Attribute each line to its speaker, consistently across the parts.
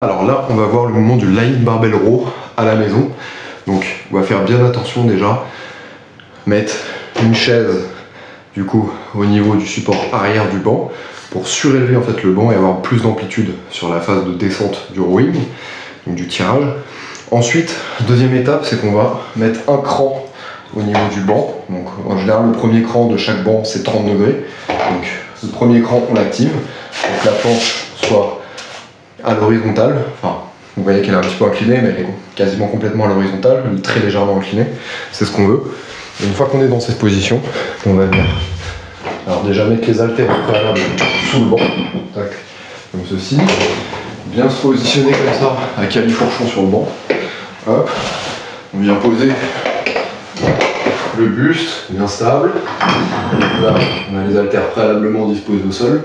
Speaker 1: Alors là, on va voir le mouvement du lying barbell row à la maison. Donc, on va faire bien attention déjà. Mettre une chaise, du coup, au niveau du support arrière du banc pour surélever en fait le banc et avoir plus d'amplitude sur la phase de descente du rowing, donc du tirage. Ensuite, deuxième étape, c'est qu'on va mettre un cran au niveau du banc. Donc, en général, le premier cran de chaque banc, c'est 30 degrés. Donc, le premier cran, on l'active pour que la planche soit à l'horizontale, enfin vous voyez qu'elle est un petit peu inclinée mais elle est quasiment complètement à l'horizontale, très légèrement inclinée, c'est ce qu'on veut. Et une fois qu'on est dans cette position, on va venir alors déjà mettre les haltères au préalable sous le banc, tac, comme ceci, bien se positionner comme ça à califourchon sur le banc, hop, on vient poser le buste bien stable, là on a les haltères préalablement disposés au sol.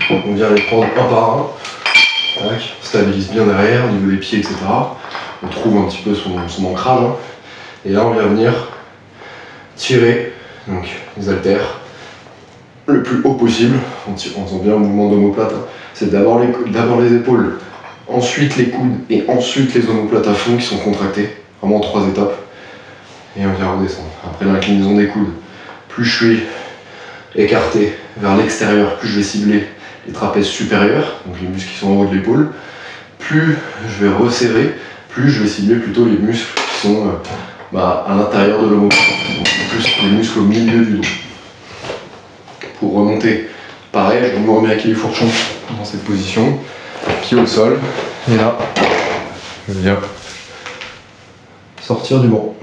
Speaker 1: Donc on vient les prendre un par un, tac, on stabilise bien derrière, au niveau des pieds, etc. On trouve un petit peu son ancrage, hein. Et là on vient venir tirer donc, les haltères le plus haut possible, en faisant bien le mouvement d'omoplate, hein. C'est d'abord les épaules, ensuite les coudes et ensuite les omoplates à fond qui sont contractés, vraiment en 3 étapes. Et on vient redescendre. Après l'inclinaison des coudes, plus je suis écarté vers l'extérieur, plus je vais cibler les trapèzes supérieurs, donc les muscles qui sont en haut de l'épaule, plus je vais resserrer, plus je vais cibler plutôt les muscles qui sont à l'intérieur de l'omoplate, donc plus les muscles au milieu du dos. Pour remonter, pareil, je me remets à califourchon dans cette position, pied au sol, et là, je viens sortir du banc.